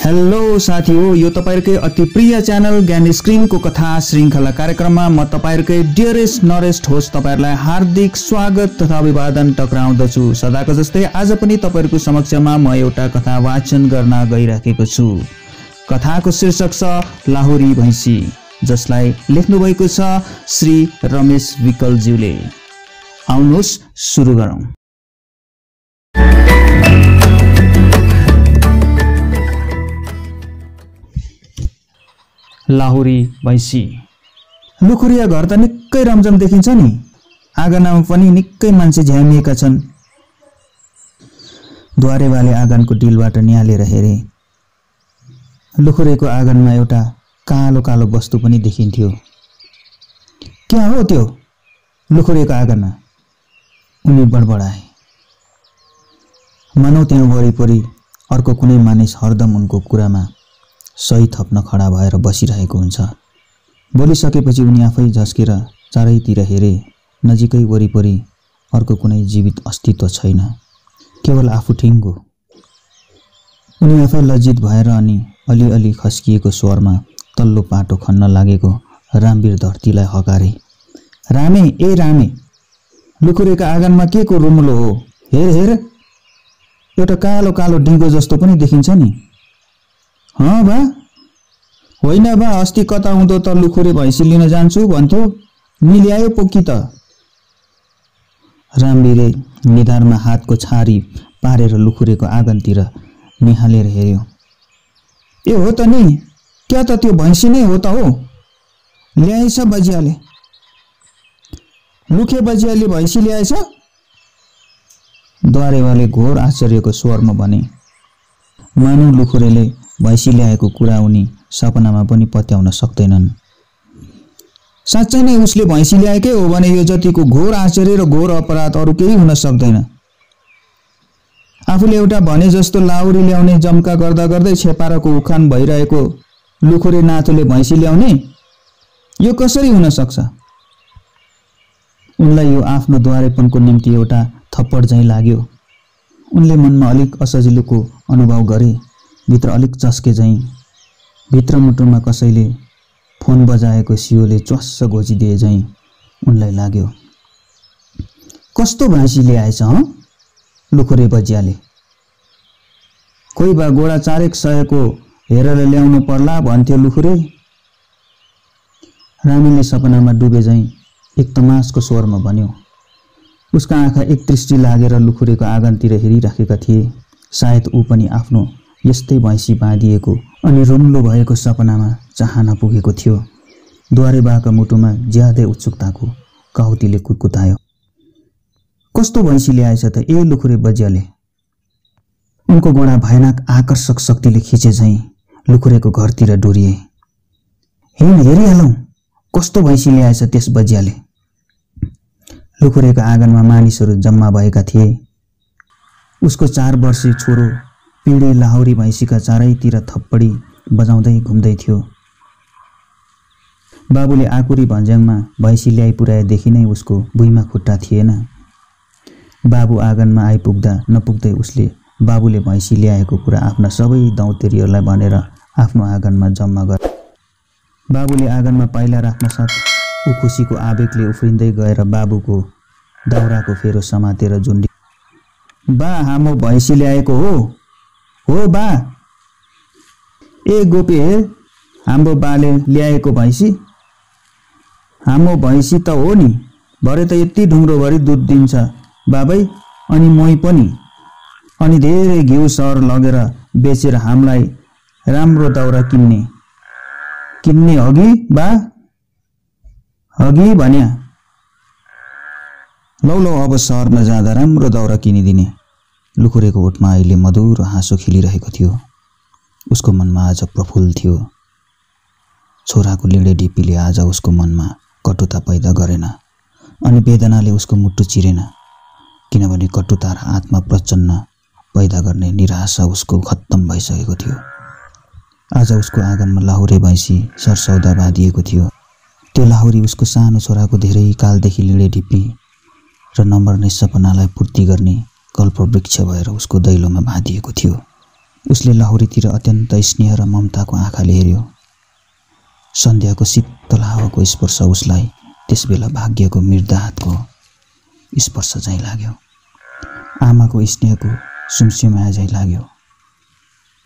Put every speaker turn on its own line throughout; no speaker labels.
Hello साथीहरु, यो तपाईहरुकै अति प्रिय च्यानल ज्ञान स्क्रिनको कथा श्रृंखला कार्यक्रममा म तपाईहरुकै डियरेस्ट नरेस्ट होस्ट तपाईहरुलाई हार्दिक स्वागत तथा अभिवादन टक्राउँदछु। सदाको जस्तै आज पनि तपाईहरुको समक्षमा म एउटा कथा वाचन गर्न गइराखेको छु। कथाको शीर्षक छ लाहुरी भैंसी, जसलाई लेख्नु भएको छ श्री रमेश विकलज्यूले। आउनुहोस् सुरु गरौँ। लाहुरी भैंसी। लुखुरिया घर त निकै रमझम देखिन्छ नि। आँगनमा पनि निकै मान्छे झ्यामिएका छन्। द्वारेवाले आँगनको डिलबाट निहालेर हेरे। लुखुरेको आँगनमा एउटा कालो कालो वस्तु पनि देखिन्थ्यो। क्या हो त्यो? लुखुरेको आँगनमा उनी बडबडाए। मानौ त्यहाँ वरिपरि अर्को कुनै मानिस हरदम उनको कुरामा सही थप्न खडा भएर बसिरहेको हुन्छ। बोलिसकेपछि उनी आफै झस्केर चारैतिर हेरे। नजिकै वरिपरि अर्को कुनै जीवित अस्तित्व छैन, केवल आफू ठिङ्गो। उनी आफै लज्जित भएर अनि अलिअलि खस्किएको स्वरमा तल्लो पाटो खन्न लागेको रामवीर धरतीलाई हकारे। रामे, ए रामे, लुखुरेका आँगनमा के को रुमुलो हो? हेर हेर, एउटा कालो कालो डिङ्गो जस्तो पनि देखिन्छ नि। हाँ बा, होइन बा, अस्ति कता हुँदो त लुखुरे भैँसी लिन जान्छु भन्थ्यो, मिल्यायो पोकी त। रामवीरले निधारमा हातको छारी पारेर लुखुरेको आँगनतिर निहालेर हेर्यो। ए हो त नि, क्या त त्यो भैँसी नै हो त हो? ल्याएछ बजियाले। लुखे बजियाले भैँसी ल्याएछ? द्वारेवाले घोर आश्चर्यको स्वरमा भने। मानौ लुखुरेले भैँसी ल्याएको कुरा उनी सपनामा पनि पत्याउन सक्दैनन्। साँच्चै नै उसले भैँसी ल्याएकै हो भने यो जतिको घोर आश्चर्य र घोर अपराध अरू केही हुन सक्दैन। आफूले एउटा भने जस्तो लाहुरी ल्याउने जम्का गर्दा गर्दै छेपाराको उखान भइरहेको लुखुरे नाथुले भैँसी ल्याउने, यो कसरी हुन सक्छ? उनलाई यो आफ्नो द्वारेपनको निम्ति एउटा थप्पड झैँ लाग्यो। उनले मनमा अलिक असजिलोको अनुभव गरे। भित्र अलिक चस्के झैँ, भित्र मुटुमा कसैले फोन बजाएको सियोले च्वास्स गोजिदिए झैँ उनलाई लाग्यो। कस्तो भैँसी ल्याएछ हँ? लुखुरे बजियाले। खोइ बा, गोडा 4 सयको हेरेर ल्याउनु पर्ला भन्थ्यो लुखुरे। रामीले सपनामा डुबे झैँ एक तमासको स्वरमा भन्यो। उसका आँखा एक दृष्टि लागेर लुखुरेको आँगनतिर हेरिराखेका थिए। सायद ऊ पनि आफ्नो यस्तै भैँसी बाँधिएको अनि रुम्लो भएको सपनामा चाहना पुगेको थियो। द्वारेबाका मुटुमा ज्यादै उत्सुकताको काउतीले कुदकुतायो। कस्तो भैँसी ल्याएछ त ए लुखुरे बजियाले? उनको गोडा भयानक आकर्षक शक्तिले खिचे झैँ लुखुरेको घरतिर डोरिए। हिँड, हेरिहालौँ कस्तो भैँसी ल्याएछ त्यस बजियाले। लुखुरेको आँगनमा मानिसहरू जम्मा भएका थिए। उसको 4 वर्षीय छोरो पिँढे लाहुरी भैँसीका चारैतिर थप्पडी बजाउँदै घुम्दै थियो। बाबुले आकुरी भन्ज्याङमा भैँसी ल्याइ पुर्याएदेखि नै उसको भुइँमा खुट्टा थिएन। बाबु आँगनमा आइपुग्दा नपुग्दै उसले बाबुले भैँसी ल्याएको कुरा आफ्ना सबै दौतेरीहरूलाई भनेर आफ्नो आँगनमा जम्मा गरे। बाबुले आँगनमा पाइला राख्न साथ ऊ खुसीको आवेगले उफ्रिँदै गएर बाबुको दाउराको फेरो समातेर जुन्डी। बा, हाम्रो भैँसी ल्याएको हो बा। ए गोपी, हेर हाम्रो बाले ल्याएको भैँसी। हाम्रो भैँसी त हो नि, भरे त यति ढुङ्ग्रोभरि दुध दिन्छ बाबै, अनि मोही पनि, अनि धेरै घिउ सहर लगेर बेचेर हामीलाई राम्रो दाउरा किन्ने हगी बा, हगी भन्या। लौ अब सहरमा जाँदा राम्रो दाउरा किनिदिने। लुखुरेको ओठमा अहिले मधुर हाँसो खेलिरहेको थियो। उसको मनमा आज प्रफुल्ल थियो। छोराको लिडे ढिप्पीले आज उसको मनमा कटुता पैदा गरेन अनि वेदनाले उसको मुटु चिरेन, किनभने कटुता र आत्मा प्रचन्न पैदा गर्ने निराशा उसको खत्तम भइसकेको थियो। आज उसको आँगनमा लाहुरे भैँसी सरसौदा बाँधिएको थियो। त्यो लाहुरी उसको सानो छोराको धेरै कालदेखि लिडे ढिप्पी र नमर्ने सपनालाई पूर्ति गर्ने कल्पवृक्ष भएर उसको दैलोमा बाँधिएको थियो। उसले लाहुरीतिर अत्यन्त स्नेह र ममताको आँखाले हेर्यो। सन्ध्याको शीतल हावाको स्पर्श उसलाई त्यसबेला भाग्यको मृदा हातको स्पर्श झैँ लाग्यो। आमाको स्नेहको सुमसुमाया झैँ लाग्यो।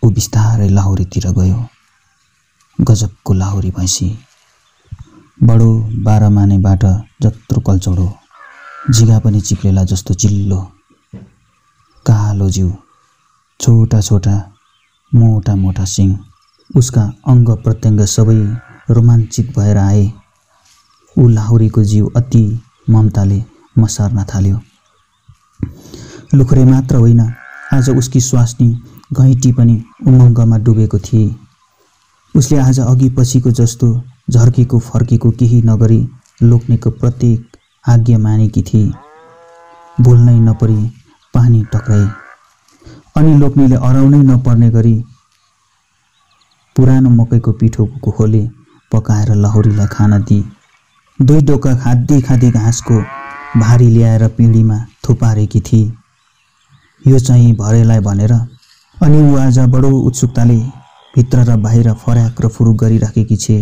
ऊ बिस्तारै लाहुरीतिर गयो। गजबको लाहुरी भैँसी, बडो 12 मानेबाट जत्रो कल्चौडो, जिगा पनि चिप्लेला जस्तो चिल्लो, कालो जिउ, छोटा छोटा मोटा मोटा सिङ। उसका अङ्ग प्रत्यङ्ग सबै रोमाञ्चित भएर आए। ऊ लाहुरीको जिउ अति ममताले मसार्न थाल्यो। लुखुरे मात्र होइन, आज उसकी स्वास्नी घैँटी पनि उमङ्गमा डुबेको थिए। उसले आज अघि पछिको जस्तो झर्केको फर्केको केही नगरी लोक्नेको प्रत्येक आज्ञा मानेकी थिए। बोल्नै नपरी पानी टक्राए अनि लोक्नेले अराउनै नपर्ने गरी पुरानो मकैको पिठोको कोहोले पकाएर लाहुरीलाई खान दिए। 2 डोका खाँदै खाँदै घाँसको भारी ल्याएर पिँढीमा थुपारेकी थिए, यो चाहिँ भरेलाई भनेर। अनि ऊ आज बडो उत्सुकताले भित्र र बाहिर फर्याक र फुरुक गरिराखेकी छे।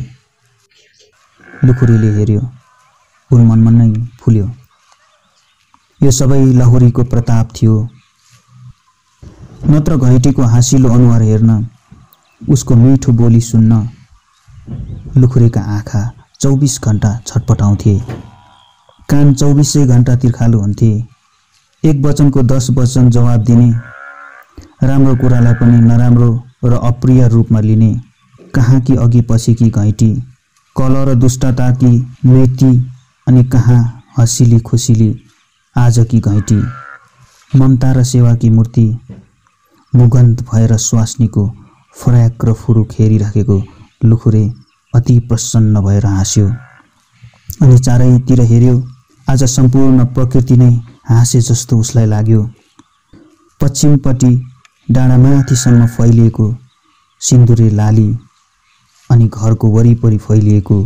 लुखुरीले हेर्यो। ऊ मनमा नै फुल्यो। यो सबै लाहुरीको प्रताप थियो। नत्र घैँटीको हाँसिलो अनुहार हेर्न, उसको मिठो बोली सुन्न लुखुरीका आँखा 24 घण्टा छटपटाउँथे। कान 24 घण्टा तिर्खालु हुन्थे। एक वचनको 10 वचन जवाब दिने, राम्रो कुरालाई पनि नराम्रो र अप्रिय रूपमा लिने, कहाँ कि अघि पछिकी घैँटी, कल र दुष्टताकी मृत्यु, अनि कहाँ हँसिली खुसिली आजकी घैँटी, ममता र सेवाकी मूर्ति। मुगन्त भएर स्वास्नीको फर्याक र फुरुक हेरिराखेको लुखुरे अति प्रसन्न भएर हाँस्यो अनि चारैतिर हेर्यो। आज सम्पूर्ण प्रकृति नै हाँसे जस्तो उसलाई लाग्यो। पश्चिमपट्टि डाँडामाथिसम्म फैलिएको सिन्दुरे लाली अनि घरको वरिपरि फैलिएको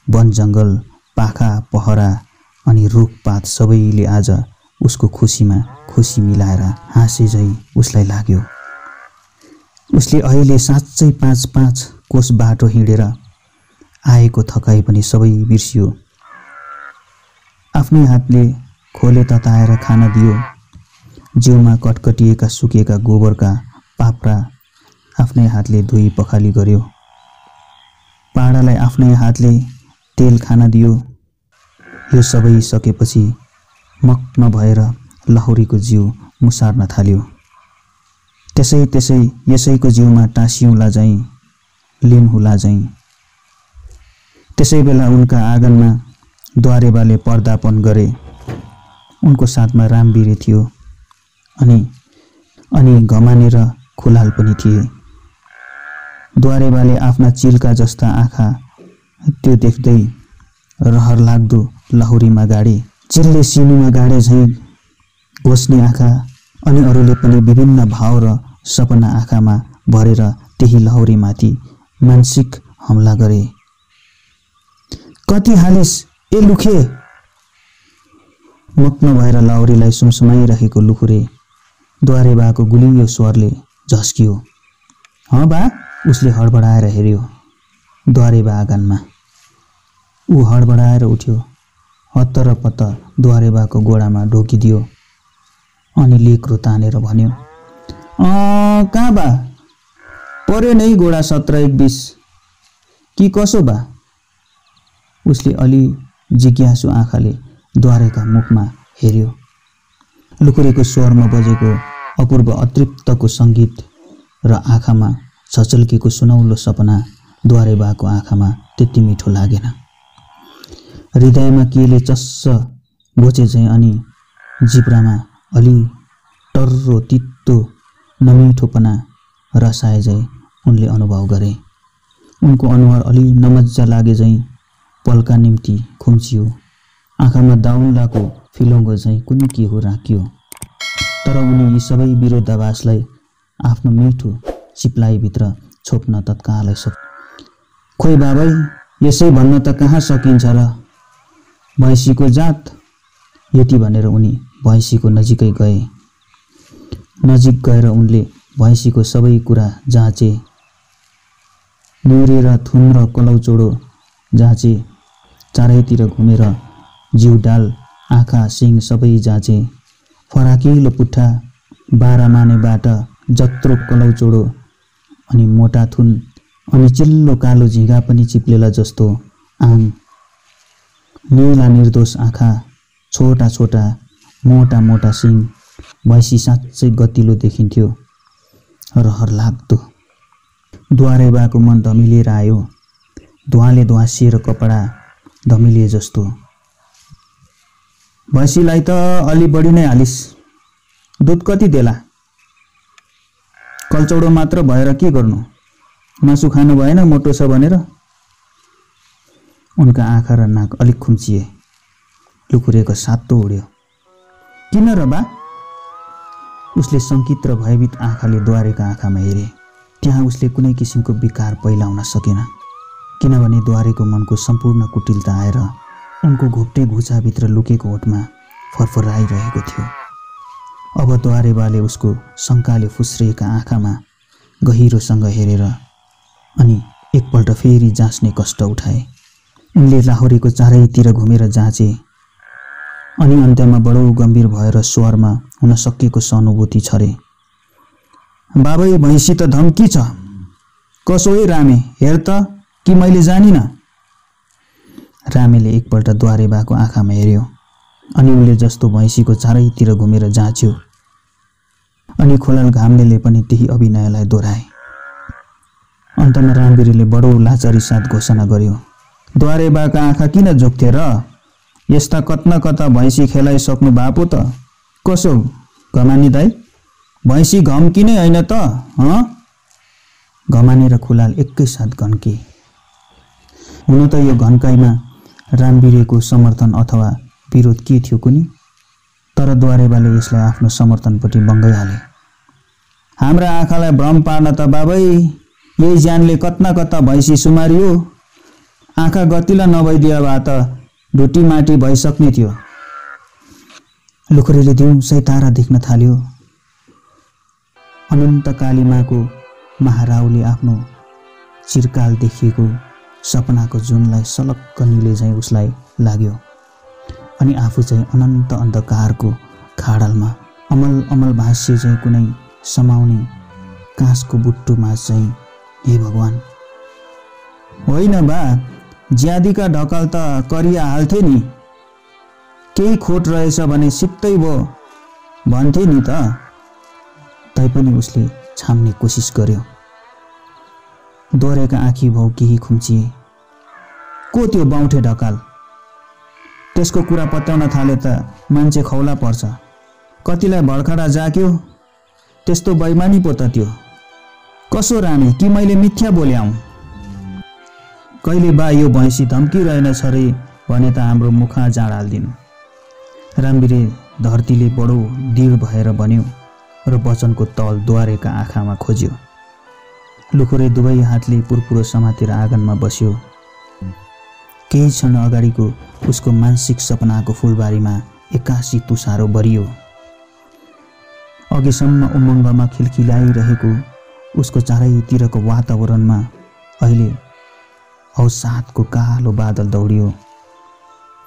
वन जङ्गल, पाखा पहरा अनि रुखपात सबैले आज उसको खुसीमा खुसी मिलाएर हाँसे झैँ उसलाई लाग्यो। उसले अहिले साँच्चै 5-5 कोस बाटो हिँडेर आएको थकाइ पनि सबै बिर्सियो। आफ्नै हातले खोले तताएर खान दियो। जिउमा कटकटिएका सुकेका गोबरका पाप्रा आफ्नै हातले धोई पखाली गर्यो। पाडालाई आफ्नै हातले तेल खान दियो। यो सबै सकेपछि मग्न भएर लाहुरीको जिउ मुसार्न थाल्यो। त्यसै यसैको जिउमा टाँसिउँला झैँ, लिनहुला झैँ। त्यसै बेला उनका आँगनमा द्वारेबाले पर्दापन गरे। उनको साथमा रामबिरे थियो अनि घमाने र खुलाल पनि थिए। द्वारेबाले आफ्ना चिल्का जस्ता आँखा त्यो देख्दै रहर लाग्दो लाहुरीमा गाडे। चिलले सिनुमा गाडे झैँ घोस्ने आँखा अनि अरूले पनि विभिन्न भाव र सपना आँखामा भरेर त्यही लाहुरीमाथि मानसिक हमला गरे। कति हालिस ए लुखे? मग्न भएर लाहुरीलाई सुमसुमाइरहेको लुखुरे द्वारेबाको गुलियो स्वरले झस्कियो। हँ बा, उसले हडबडाएर हेर्यो। द्वारेबा आँगनमा। ऊ हडबडाएर उठ्यो। हत्तरपत्त द्वारेबाको गोडामा ढोकिदियो अनि लेक्रो तानेर भन्यो, कहाँ बा? पर्यो नै गोडा 17-21 कि कसो बा? उसले अलि जिज्ञासु आँखाले द्वारेका मुखमा हेर्यो। लुखुरेको स्वरमा बजेको अपूर्व अतृप्तको सङ्गीत र आँखामा छचल्केको सुनौलो सपना द्वारेबाको आँखामा त्यति मिठो लागेन। हृदयमा केले चस्स घोचे झैँ अनि जिब्रामा अलि टर्रो तित्तो नमिठोपना रसाए झैँ उनले अनुभव गरे। उनको अनुहार अलि नमज्जा लागे झैँ पलका निम्ति खुम्चियो। आँखामा दाउन्लाको फिलोङ्गो झैँ कुनै के हो राखियो। तर उनी यी सबै विरोधाभासलाई आफ्नो मिठो चिप्लाइभित्र छोप्न तत्कालै खोइ बाबै, यसै भन्न त कहाँ सकिन्छ र? भैँसीको जात। यति भनेर उनी भैँसीको नजिकै गए। नजिक गएर उनले भैँसीको सबै कुरा जाँचे। निहुरेर थुन र कलौचोडो जाँचे। चारैतिर घुमेर जिउ डाल आँखा सिङ सबै जाँचे। फराकिलो पुट्ठा 12 मानेबाट जत्रो कलौचोडो अनि मोटा थुन अनि चिल्लो कालो झिँगा पनि चिप्लेला जस्तो आङ, नीला निर्दोष आँखा, छोटा छोटा मोटा मोटा सिङ। भैँसी साँच्चै गतिलो देखिन्थ्यो, रहर लाग्दो। द्वारेबाको मन धमिलिएर आयो। धुवाले धुवासिएर कपडा धमिलिए जस्तो। भैँसीलाई त अलि बढी नै हालिस, दुध कति देला? कल्चौडो मात्र भएर के गर्नु? मासु खानु भएन मोटो छ भनेर? उनका आँखा र नाक अलिक खुम्चिए। लुकुरेको सातो उड्यो। किन र बा? उसले सङ्कित र भयभीत आँखाले द्वारेका आँखामा हेरे। त्यहाँ उसले कुनै किसिमको विकार पैलाउन सकेन, किनभने द्वारेको मनको सम्पूर्ण कुटिलता आएर उनको घोप्टे घुचाभित्र लुकेको ओठमा फरफराइरहेको थियो। अब द्वारेबाले उसको शङ्काले फुस्रिएका आँखामा गहिरोसँग हेरेर अनि एकपल्ट फेरि जाँच्ने कष्ट उठाए। उनले लाहोरीको चारैतिर घुमेर जाँचे अनि अन्त्यमा बडो गम्भीर भएर स्वरमा हुन सकेको सहानुभूति छरे। बाबै, भैँसी त धम्की छ। कसो है रामे, हेर त, कि मैले जानिन? रामेले एकपल्ट द्वारेबाको आँखामा हेर्यो अनि उनले जस्तो भैँसीको चारैतिर घुमेर जाँच्यो अनि खोलाल घामले पनि त्यही अभिनयलाई दोहोऱ्याए। अन्तमा रामवीरले बडो लाचारी साथ घोषणा गर्यो, द्वारेबाका आँखा किन जोग्थे र? यस्ता कतना कता भैँसी खेलाइसक्नु भएको त? कसो घमानी दाइ, भैँसी घम्की नै होइन त? घमानी र खोलाल एकैसाथ घन्के। हुन त यो घन्काइमा रामवीरको समर्थन अथवा विरोध के थियो कुनी? तर द्वारेबाले यसलाई आफ्नो समर्थनपट्टि बङ्गाइहाले। हाम्रा आँखालाई भ्रम पार्न त बाबै, यही ज्यानले कतना कता भैँसी सुमारियो। आँखा गतिला नभइदिए भए त ढुटी माटी भइसक्ने थियो। लुखुरीले दिउँसै तारा देख्न थाल्यो। अनन्त कालीमाको महाराउले आफ्नो चिरकाल देखिएको सपनाको जुनलाई सलक्क निले झैँ उसलाई लाग्यो अनि आफू चाहिँ अनन्त अन्धकारको खाडलमा अमल अमल भाष्य चाहिँ कुनै समाउने काँसको बुट्टुमा चाहिँ, हे भगवान! होइन बा, ज्यादीका ढकाल त करिया हाल्थे नि। केही खोट रहेछ भने सित्तै भो भन्थे नि त। तैपनि उसले छाम्ने कोसिस गर्यो। दोहोरेका आँखी भाउ केही खुम्चिए। को त्यो बाउठे ढकाल? त्यसको कुरा पत्याउन थाले त मान्छे खौला पर्छ। कतिलाई भडखडा जाक्यो, त्यस्तो बैमानी पो त त्यो। कसो रामे, कि मैले मिथ्या बोल्याउँ? कहिले बा यो भैँसी धम्की रहेनछ रे भने त हाम्रो मुखा जाँड हालिदिनु। रामवीरे धरतीले बडो दृढ भएर भन्यो र वचनको तल द्वारेका आँखामा खोज्यो। लुखुरे दुवै हातले पुरपुरो समातेर आँगनमा बस्यो। केही क्षण अगाडिको उसको मानसिक सपनाको फुलबारीमा एक्कासी तुसारो बरियो। अघिसम्म उमङ्गमा खिलखिलाइरहेको उसको चारैतिरको वातावरणमा अहिले अवसादको कालो बादल दौडियो।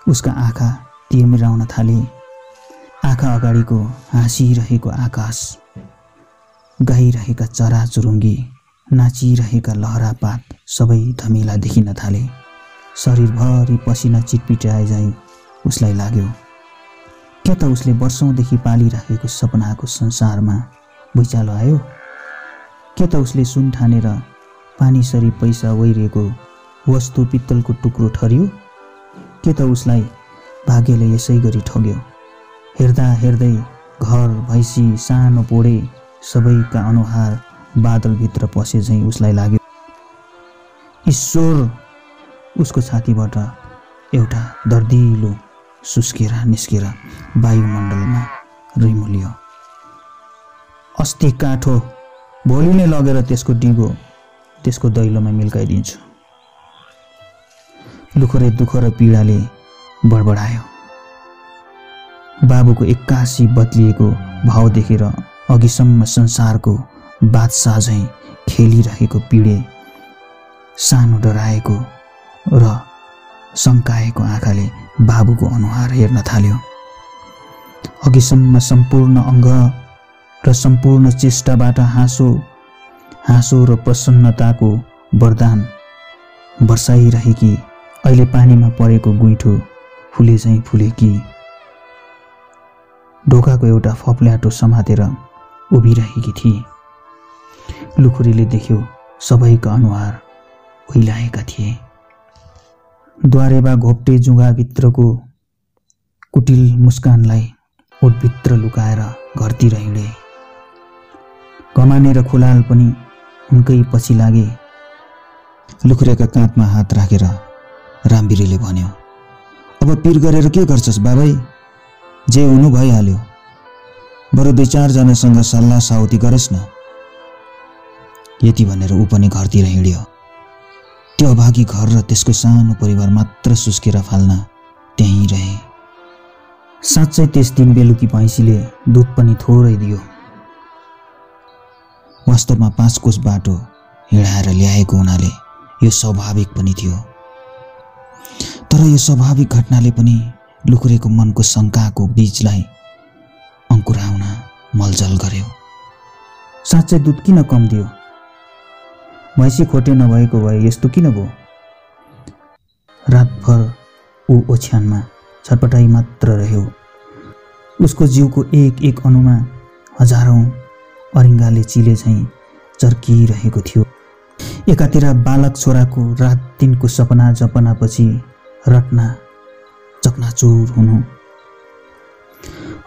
उसका आँखा तिमिराउन थाले। आँखा अगाडिको हाँसिरहेको आकाश, गाइरहेका चराचुरुङ्गी, नाचिरहेका लहरापात सबै धमिला देखिन थाले। शरीरभरि पसिना चिटपिटाए झैँ उसलाई लाग्यो। के त उसले वर्षौँदेखि पालिरहेको सपनाको संसारमा भुइँचालो आयो? के त उसले सुन ठानेर पानीसरी पैसा वहिरिएको वस्तु पित्तलको टुक्रो ठरियो? के त उसलाई भाग्यले यसै गरी ठग्यो? हेर्दा हेर्दै घर, भैँसी, सानो पोडे सबैका अनुहार बादलभित्र पसे झैँ उसलाई लाग्यो। ईश्वर! उसको छातीबाट एउटा दर्दिलो सुस्केर निस्केर वायुमण्डलमा रिमुलियो। अस्ति काठो, भोलि नै लगेर त्यसको डिगो त्यसको दैलोमा मिल्काइदिन्छु। लुखुरे दुःख र पीडाले बडबडायो। बाबुको एक्कासी बदलिएको भाव देखेर अघिसम्म संसारको बादशाह झैँ खेलिरहेको पिडे सानो डराएको र शङ्काएको आँखाले बाबुको अनुहार हेर्न थाल्यो। अघिसम्म सम्पूर्ण अङ्ग र सम्पूर्ण चेष्टाबाट हाँसो र प्रसन्नताको वरदान वर्षाइरहेकी अहिले पानीमा परेको गुइठो फुले झैँ फुलेकी ढोकाको एउटा फप्ल्याटो समातेर उभिरहेकी थिए। लुखुरीले देख्यो सबैका अनुहार ओइलाएका थिए। द्वारेबा घोप्टे जुगाभित्रको कुटिल मुस्कानलाई ओठभित्र लुकाएर घरतिर हिँडे। कमाने र खोलाल पनि उनकै पछि लागे।
लुखुरेका काँधमा हात राखेर रामबिरेले भन्यो, अब पिर गरेर के गर्छस् बाबै? जे हुनु भइहाल्यो। बरु 2-4 जनासँग सल्लाह साउती गरेस् न। यति भनेर ऊ पनि घरतिर हिँड्यो। त्यो अभागी घर र त्यसको सानो परिवार मात्र सुस्केर फाल्न त्यहीँ रहे।
साँच्चै त्यस दिन बेलुकी भैँसीले दुध पनि थोरै दियो।
वास्तवमा 5 कोस बाटो हिँडाएर ल्याएको हुनाले यो स्वाभाविक पनि थियो। तर यो स्वाभाविक घटनाले पनि लुखुरेको मनको शङ्काको बीजलाई अंकुराउन मलजल गर्यो।
साँच्चै दुध किन कम दियो? भैँसी खोटे नभएको भए यस्तो किन भयो? रातभर ऊ ओछ्यानमा छटपटाई मात्र रह्यो। उसको जिउको एक अणुमा हजारौं अरिङ्गाले चिले झैँ चर्किरहेको थियो। एकातिर बालक छोराको रात दिनको सपना जपनापछि रट्ना चकनाचुर हुनु,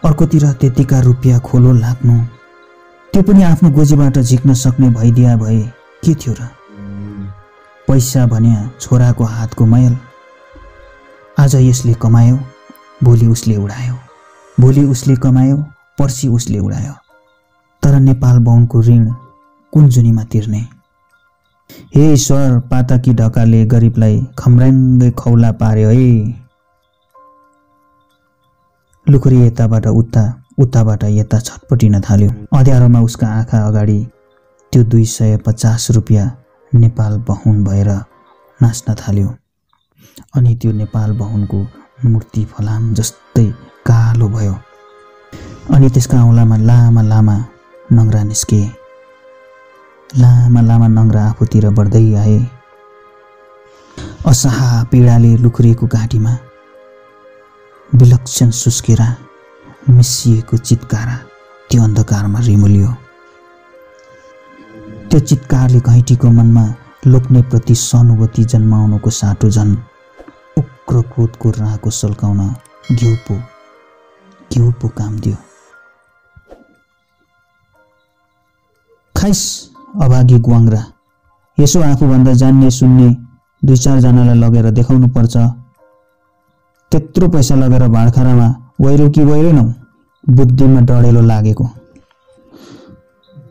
अर्कोतिर त्यतिका रुपियाँ खोलो लाग्नु, त्यो पनि आफ्नो गोजीबाट झिक्न सक्ने भइदिया भए के थियो र? पैसा भन्या छोराको हातको मैल। आज यसले कमायो, भोलि उसले उडायो, भोलि उसले कमायो, पर्सि उसले उडायो। तर नेपाल बाहुनको ऋण कुन जुनीमा तिर्ने? हे ईश्वर, पाताकी ढकाले गरिबलाई खम्राङ्गै खौला पार्यो है। लुखुरी यताबाट उताबाट यता छटपटिन थाल्यो। अँध्यारोमा उसका आँखा अगाडि त्यो 250 रुपियाँ नेपाल बाहुन भएर नाच्न थाल्यो। अनि त्यो नेपाल बाहुनको मूर्ति फलाम जस्तै कालो भयो। अनि त्यसका औँलामा लामा लामा नङ्ग्रा निस्के। लामा लामा नङ्ग्रा आफूतिर बढ्दै आए। असहा पीडाले लुखुरेको घाँटीमा विलक्षण सुस्केरा मिसिएको चित्कारा त्यो अन्धकारमा रिमुलियो। त्यो चित्कारले घैँटीको मनमा लोक्ने प्रति सहानुभूति जन्माउनुको साटो झन् उग्र क्रोधको राँको सल्काउन घिउ पो काम दियो। खाइस अभागी ग्वाङ्ग्रा, यसो आफूभन्दा जान्ने सुन्ने 2-4 जनालाई लगेर देखाउनु पर्छ। त्यत्रो पैसा लगेर भाँडखारामा वैरौ कि वैरेनौ? बुद्धिमा डढेलो लागेको।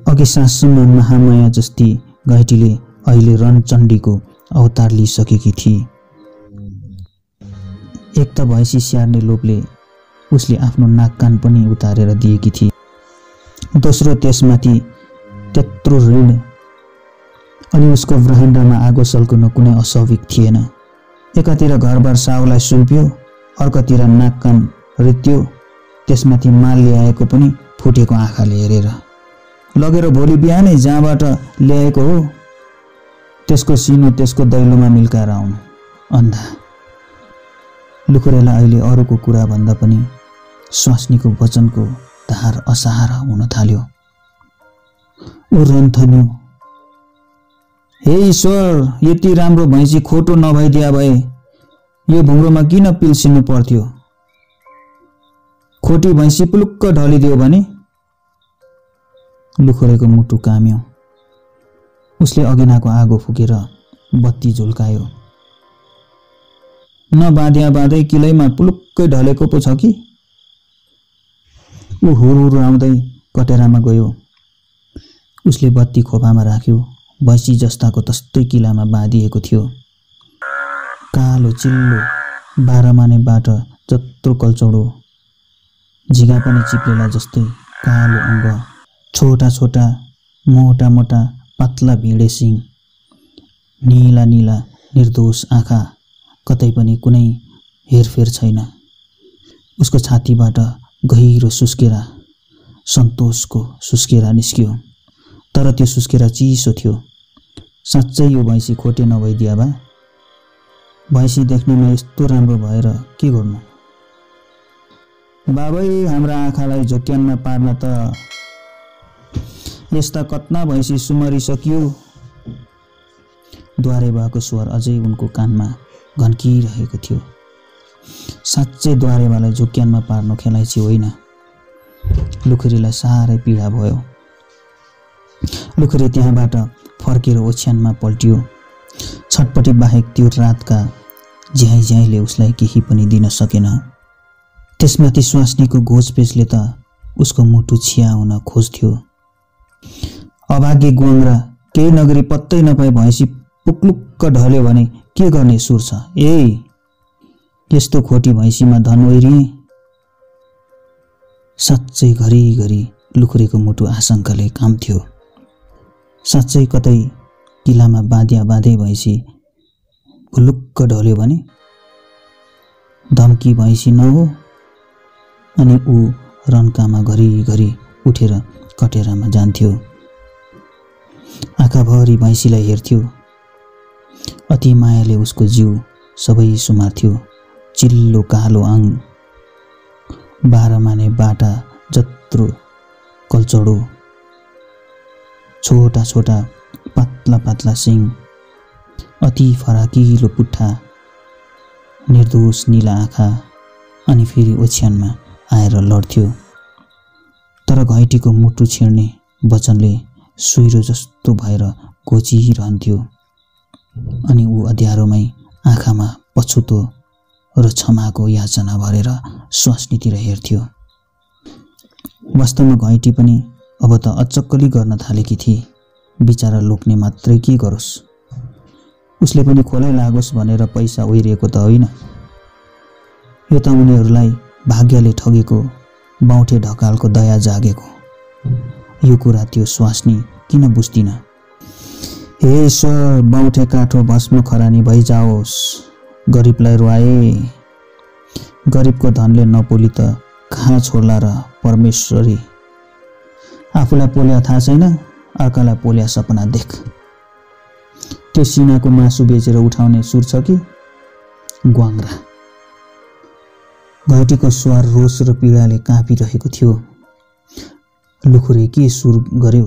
अघि सासुमा महामाया जस्ती घैँटीले अहिले रणचण्डीको अवतार लिइसकेकी थिए। एक त भैँसी स्याहार्ने लोभले उसले आफ्नो नाक कान पनि उतारेर दिएकी थिए। दोस्रो त्यसमाथि त्यत्रो ऋण। अनि उसको ब्रह्माण्डमा आगो सल्कन कुनै अस्वाभाविक थिएन। एकातिर घरबार साउलाई सुम्पियो, अर्कोतिर नाक कान रित्यो, त्यसमाथि माल ल्याएको पनि फुटेको आँखाले हेरेर। लगेर भोलि बिहानै जहाँबाट ल्याएको हो त्यसको सिनो त्यसको दैलोमा मिल्काएर आउनु। अन्धा। लुखुरेलाई अहिले अरूको कुरा भन्दा पनि स्वास्नीको वचनको धार असहारा हुन थाल्यो। ऊ रन्थन्यो, हे ईश्वर, यति राम्रो भैँसी खोटो नभइदिया भए यो भुङ्रोमा किन पिल्सिनु पर्थ्यो? खोटी भैँसी पुलुक्क ढलिदियो भने? लुखुरेको मुटु काम्यो। उसले अघिनाको आगो फुकेर बत्ती झुल्कायो। नबाँध्या बाँधै किलैमा पुलुक्कै ढलेको पो छ कि? ऊ हुरहुर आउँदै कटेरामा गयो। उसले बत्ती खोपामा राख्यो। भैँसी जस्ताको तस्तै किलामा बाँधिएको थियो। कालो चिल्लो 12 मानेबाट जत्रो कल्चौडो, झिगा पनि चिप्लेला जस्तै कालो अङ्ग, छोटा छोटा मोटा मोटा पातला भिडे सिङ, नीला नीला निर्दोष आँखा, कतै पनि कुनै हेरफेर छैन। उसको छातीबाट गहिरो सुस्केरा, सन्तोषको सुस्केरा निस्कियो, तर त्यो सुस्केरा चिसो थियो। साँच्चै यो भैँसी खोटे नभइदिया भए? भैँसी देख्नेमा यस्तो राम्रो भएर के गर्नु? बाबै, हाम्रा आँखालाई झोक्यानमा पार्न त यस्ता कतना भैँसी सुमरिसकियो। द्वारे भएको स्वर अझै उनको कानमा घन्किरहेको थियो। साँच्चै द्वारेवालाई झोक्यानमा पार्नु खेलाइची होइन। लुखुरीलाई साह्रै पीडा भयो। लुखुरी त्यहाँबाट फर्केर ओछ्यानमा पल्टियो। छटपटी बाहेक त्यो रातका झ्याइ झ्याइले उसलाई केही पनि दिन सकेन। त्यसमाथि स्वास्नीको घोचपेचले त उसको मुटु छियाउन खोज्थ्यो। अभागी गुवाङ्रा, केही नगरी पत्तै नपाई भैँसी पुक्लुक्क ढल्यो भने के गर्ने सुर छ? ए, यस्तो खोटी भैँसीमा धन ओइरिए? साँच्चै घरिघरि लुखुरीको मुटु आशंकाले काम्थ्यो। साँच्चै कतै किलामा बाँधे भैँसी भुलुक्क ढल्यो भने? धम्की भैँसी नहो? अनि ऊ रन्कामा घरिघरि उठेर कटेरामा जान्थ्यो। आँखाभरि भैँसीलाई हेर्थ्यो। अति मायाले उसको जिउ सबै सुमार्थ्यो। चिल्लो कालो आङ, 12 माने बाटा जत्रो कल्चडो, छोटा छोटा पातला पातला सिङ, अति फराकिलो पुट्ठा, निर्दोष नीला आँखा, अनि फेरि ओछ्यानमा आएर लड्थ्यो। तर घैँटीको मुटु छिर्ने वचनले सुइरो जस्तो भएर घोचिरहन्थ्यो। अनि ऊ अँध्यारोमै आँखामा पछुतो र क्षमाको याचना भरेर स्वास्नीतिर हेर्थ्यो। वास्तवमा घैँटी पनि अब त अचक्कली गर्न थालेकी थिए। बिचारा लोक्ने मात्रै के गरोस्? उसले पनि खोलै लागोस् भनेर पैसा ओइरिएको त होइन। यो त उनीहरूलाई भाग्यले ठगेको, बाउठे ढकालको दया जागेको। यो कुरा त्यो स्वास्नी किन बुझ्दिन? हे ईश्वर, बाउठे काठो भस्म खरानी भइजाओस्। गरिबलाई रुवाए। गरिबको धनले नपोली त कहाँ छोड्ला र परमेश्वरी। आफूलाई पोल्या थाहा छैन, अर्कालाई पोल्या सपना देख। त्यो सिनाको मासु बेचेर उठाउने सुर छ कि ग्वाङ्रा? घैँटीको स्वर रोष र पीडाले काँपिरहेको थियो। लुखुरे के सुर गर्यो?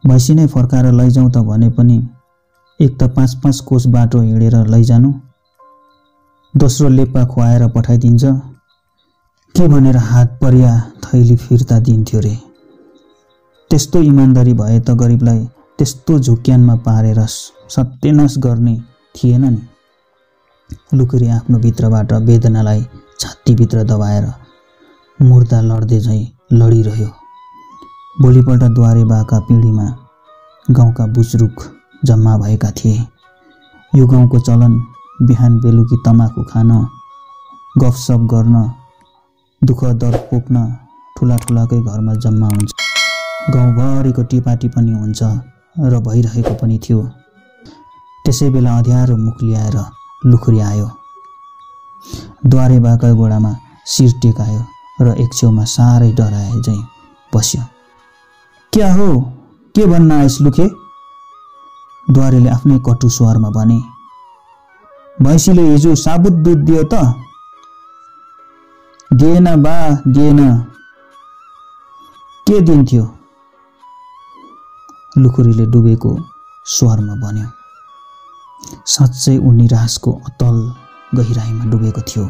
भैँसी नै फर्काएर लैजाउँ त भने पनि एक त 5-5 कोस बाटो हिँडेर लैजानु, दोस्रो लेप्पा खुवाएर पठाइदिन्छ। के भनेर हात परिया थैली फिर्ता दिन्थ्यो रे? त्यस्तो इमान्दारी भए त गरिबलाई त्यस्तो झुक्यानमा पारेर सत्यनाश गर्ने थिएन नि। लुखुरी आफ्नो भित्रबाट वेदनालाई छातीभित्र दबाएर मुर्दा लड्दै झैँ लडिरह्यो। भोलिपल्ट द्वारेबाका पिँढीमा गाउँका बुजुर्ग जम्मा भएका थिए। यो गाउँको चलन बिहान बेलुकी तमाखु खान, गफसफ गर्न, दुःख दर पोख्न ठुला ठुलाकै घरमा जम्मा हुन्छ। गाउँभरिको टिपाटिपनी हुन्छ र भइरहेको पनि थियो। त्यसै बेला अँध्यारो मुख ल्याएर लुखुरी आयो। द्वारेबाका गोडामा शिर टेकायो र एक छेउमा साह्रै डराए झैँ बस्यो। क्या हो, के भन्न आइस लुखे? द्वारेले आफ्नै कटु स्वरमा भने। भैँसीले हिजो साबुत दुध दियो त? दिएन बा, दिएन। के दिन्थ्यो? लुखुरीले डुबेको स्वरमा भन्यो। साँच्चै ऊ निराशको अतल गहिराईमा डुबेको थियो।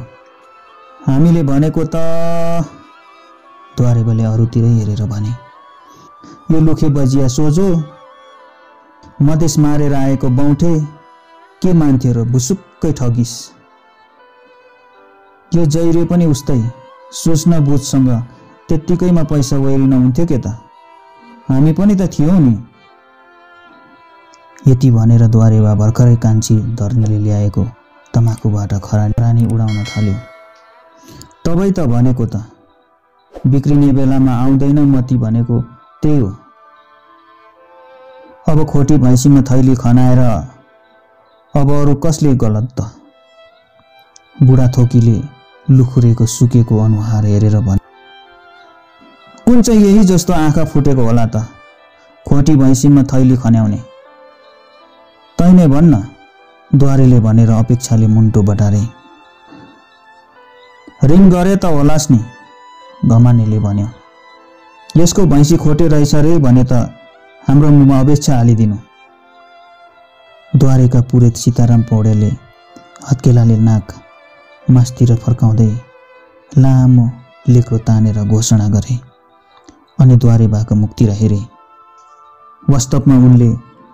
हामीले भनेको त, द्वारेबले अरूतिरै हेरेर भने। यो लुखे बजिया सोझो मधेस मारेर आएको बाउठे के मान्थ्यो र भुसुक्कै ठगिस। यो जैरे पनि उस्तै सोच्न बुझसँग त्यत्तिकैमा पैसा ओइरिन हुन्थ्यो के त? हामी पनि त थियौँ नि। यति भनेर द्वारेबा भर्खरै कान्छी धर्नेले ल्याएको तमाखुबाट खरानी उडाउन थाल्यो। तबै त भनेको त, बिग्रिने बेलामा आउँदैन मती भनेको त्यही हो। अब खोटी भैँसीमा थैली खनाएर अब अरू कसले गलत त? बुढाथोकीले लुखुरेको सुकेको अनुहार हेरेर भने, कुन चाहिँ यही जस्तो आँखा फुटेको होला त? खोटी भैँसीमा थैली खन्याउने तैँले भन्न, द्वारेले भनेर अपेक्षाले मुन्टो बटारे। ऋण गरे त होलास् नि, घमानेले भन्यो। यसको भैँसी खोटे रहेछ रे भने त हाम्रो मुखमा अपेक्षा हालिदिनु। द्वारेका पुरोहित सीताराम पौड्यालले हत्केलाले नाक मासतिर फर्काउँदै लामो लेक्रो तानेर घोषणा गरे अनि द्वारेबाको मुखतिर हेरे। वास्तवमा उनले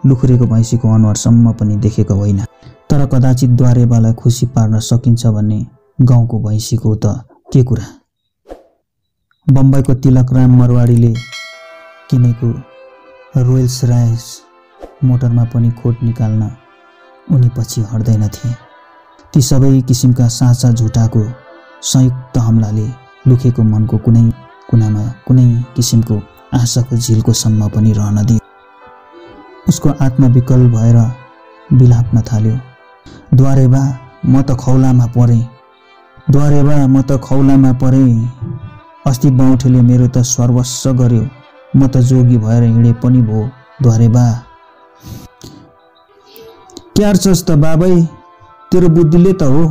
लुखुरेको भैँसीको अनुहारसम्म पनि देखेको होइन, तर कदाचित द्वारेबालाई खुसी पार्न सकिन्छ भन्ने गाउँको भैँसीको त के कुरा। बम्बईको तिलकराम मरवाडीले किनेको रोयल्स रायस मोटरमा पनि खोट निकाल्न उनी पछि हट्दैनथे। ती सबै किसिमका साँचा झुटाको संयुक्त हमलाले लुखेको मनको कुनै कुनामा कुनै किसिमको आशाको झिल्को सम्म पनि रहन दियो। उसको आत्मा विकल भएर बिलाप्न थाल्यो। द्वारेबा म त खौलामा परेँ, द्वारेबा म त खौलामा परेँ। अस्ति बौठेले मेरो त सर्वस्व गर्यो, म त जोगी भएर हिँडे पनि भो द्वारेबा। क्यार्छस् त बाबै, तेरो बुद्धिले त हो,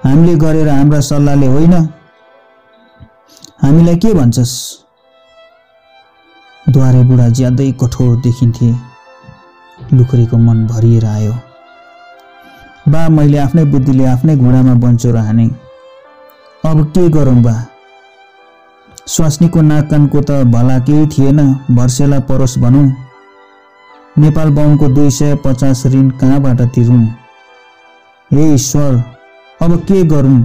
हामीले गरेर हाम्रा सल्लाहले होइन। हामीलाई के भन्छस्? द्वारे बुढा ज्यादै कठोर देखिन्थे। लुखुरेको मन भरिएर आयो। बा, मैले आफ्नै बुद्धिले आफ्नै घुँडामा बन्चोर हाने, अब के गरौँ बा? स्वास्नीको नाक कानको त भला केही थिएन, भर्सेला परोस् भनौँ। नेपाल बाहुनको 250 ऋण कहाँबाट तिरौँ? हे ईश्वर, अब के गरौँ?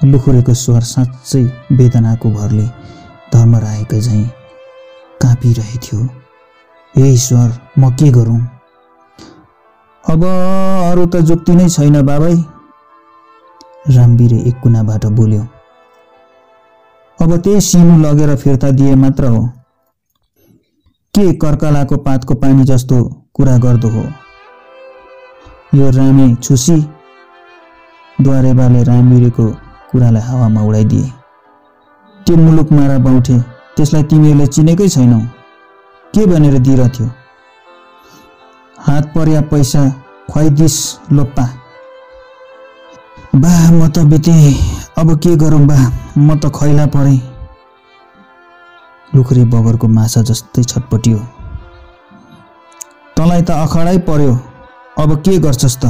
लुखुरेको स्वर साँच्चै वेदनाको भरले धर्मरायका झैँ काँपिरहेथ्यो। हे ईश्वर, म के गरौँ? अब अरू त जुक्ति नै छैन बाबै, रामवीरे एक कुनाबाट बोल्यो। अब त्यही सिनु लगेर फिर्ता दिए मात्र हो। के कर्कलाको पातको पानी जस्तो कुरा गर्दो हो यो रामे छुसी? द्वारेबाले रामवीरेको कुरालाई हावामा उडाइदिए। त्यो मुलुक मारा बाउठे, त्यसलाई तिमीहरूले चिनेकै छैनौ, के भनेर दिइरहेथ्यो? हात पर्या पैसा खुवाइदिस लोप्पा। बा, म त बिते, अब के गरौँ बा, म त खैला परेँ। लुखुरे बगरको माछा जस्तै छटपटियो। तँलाई त अखडै पर्यो, अब के गर्छस् त?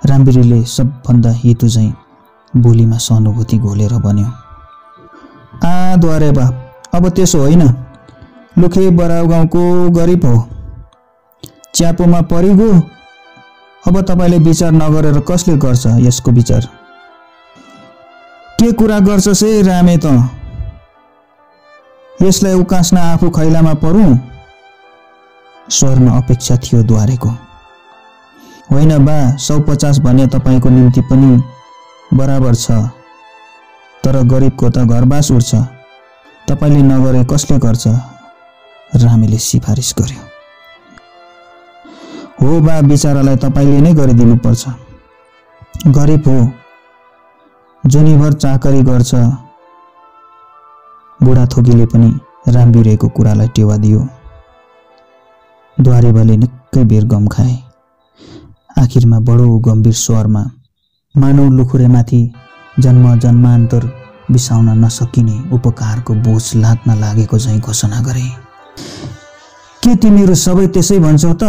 रामवीरले सबभन्दा हेतु झैँ बोलीमा सहानुभूति घोलेर भन्यो। आ द्वारेबा, अब त्यसो होइन, लुखे बराउ गाउँको गरिब हो, च्यापोमा परिगयो। अब तपाईँले विचार नगरेर कसले गर्छ यसको विचार? के कुरा गर्छस् हे रामे त? यसलाई उकास्न आफू खैलामा परौँ? स्वरमा अपेक्षा थियो द्वारेको। होइन बा, 150 भने तपाईँको निम्ति पनि बराबर छ, तर गरिबको त घरबास उठ्छ, तपाईँले नगरे कसले गर्छ? रामेले सिफारिस गर्यो। हो बा, बिचारालाई तपाईँले नै गरिदिनु पर्छ। गरिब हो, जुनीभर चाकरी गर्छ। बुढाथोकीले पनि रामवीरेको कुरालाई टेवा दियो। द्वारेबाले निकै बेर गम खाए। आखिरमा बडो गम्भीर स्वरमा मानव लुखुरेमाथि जन्म जन्मान्तर बिसाउन नसकिने उपकारको बोझ लाद्न लागेको झैँ घोषणा गरे। के तिमीहरू सबै त्यसै भन्छौ त?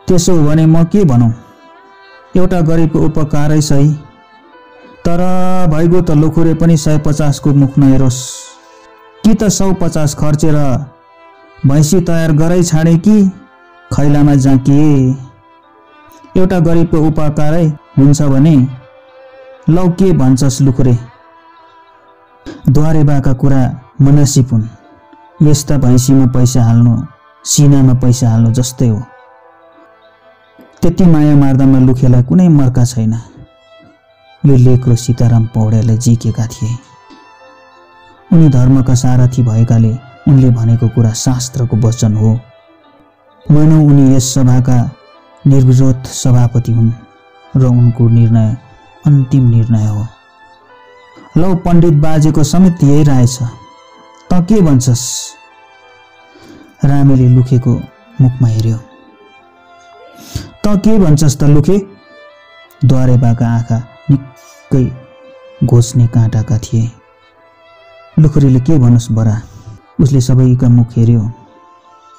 त्यसो हो भने म के भनौँ? एउटा गरिबको उपकारै सही, तर भइगयो त लुखुरे पनि 150 को मुख नहेरोस्। कि त 150 खर्चेर भैँसी तयार गराइ छाडे कि खैलामा जाकिए? एउटा गरिबको उपकारै हुन्छ भने लौ के भन्छस् लुखुरे? द्वारेबाका कुरा मनसिप हुन्। यस्ता भैँसीमा पैसा हाल्नु सिनामा पैसा हाल्नु जस्तै हो। त्यति माया मार्दामा लुखेलाई कुनै मर्का छैन। यो लेख सीताराम पौड्यालले जिकेका थिए। उनी धर्मका सारथी भएकाले उनले भनेको कुरा शास्त्रको वचन हो। मानौ उनी यस सभाका निर्विरोध सभापति हुन् र उनको निर्णय अन्तिम निर्णय हो। लौ पण्डित बाजेको समेत यही राय छ, त के भन्छस्? रामेले लुखेको मुखमा हेर्यो। त के भन्छस् त लुखे? द्वारेबाका आँखा निकै घोच्ने काँटाका थिए। लुखुरीले के भनोस् बरा? उसले सबैका मुख हेर्यो।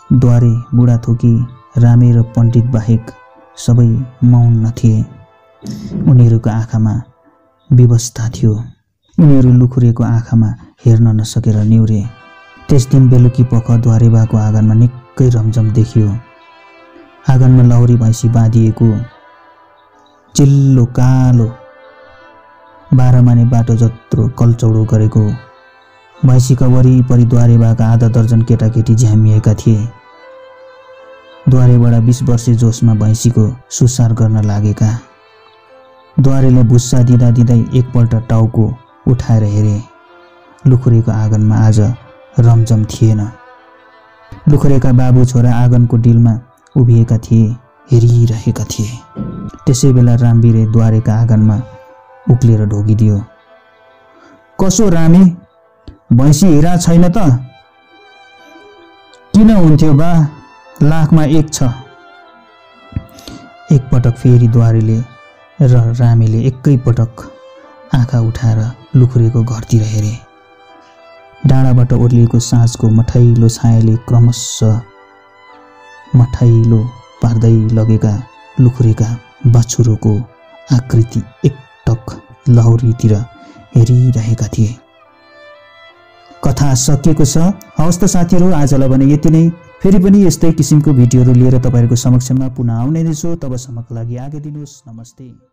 द्वारे बुढाथोकी रामे र पण्डित बाहेक सबै मौन थिए। उनीहरूको आँखामा विवशता थियो। उनीहरू लुखुरेको आँखामा हेर्न नसकेर निहुरे। त्यस दिन बेलुकी पख द्वारेबाको आँगनमा निकै रमझम देखियो। आँगनमा लौरी भैँसी बाँधिएको, चिल्लो कालो 12 माने बाटो जत्रो कलचौडो गरेको भैँसीका वरिपरि द्वारेबाका आधा दर्जन केटाकेटी झ्यामिएका थिए। द्वारेबाट 20 वर्षे जोसमा भैँसीको सुसार गर्न लागेका। द्वारेले भुस्सा दिँदा दिँदै एकपल्ट टाउको उठाएर हेरे। लुखुरेको आँगनमा आज रमझम थिएन। लुखुरेका बाबु छोरा आँगनको डिलमा उभिएका थिए, हेरिरहेका थिए। त्यसै बेला रामवीरे द्वारेका आँगनमा उक्लेर ढोगिदियो। कसो रामे, भैँसी हिरा छैन त? किन हुन्थ्यो बा, लाखमा एक छ। एकपटक फेरि द्वारेले र रामेले एकैपटक आँखा उठाएर लुखुरेको घरतिर हेरे। डाँडाबाट ओर्लिएको साँझको मठैलो छायाले क्रमशः मठैलो पार्दै लगेका लुखुरेका बछुरोको आकृति एकटक लौरीतिर हेरिरहेका थिए। कथा सकिएको छ। हवस् त साथीहरू, आजलाई भने यति नै। फेरि पनि यस्तै किसिमको भिडियोहरू लिएर तपाईहरुको समक्षमा पुनः आउने नै छु। तबसम्मको लागि आज्ञा दिनुहोस्। नमस्ते।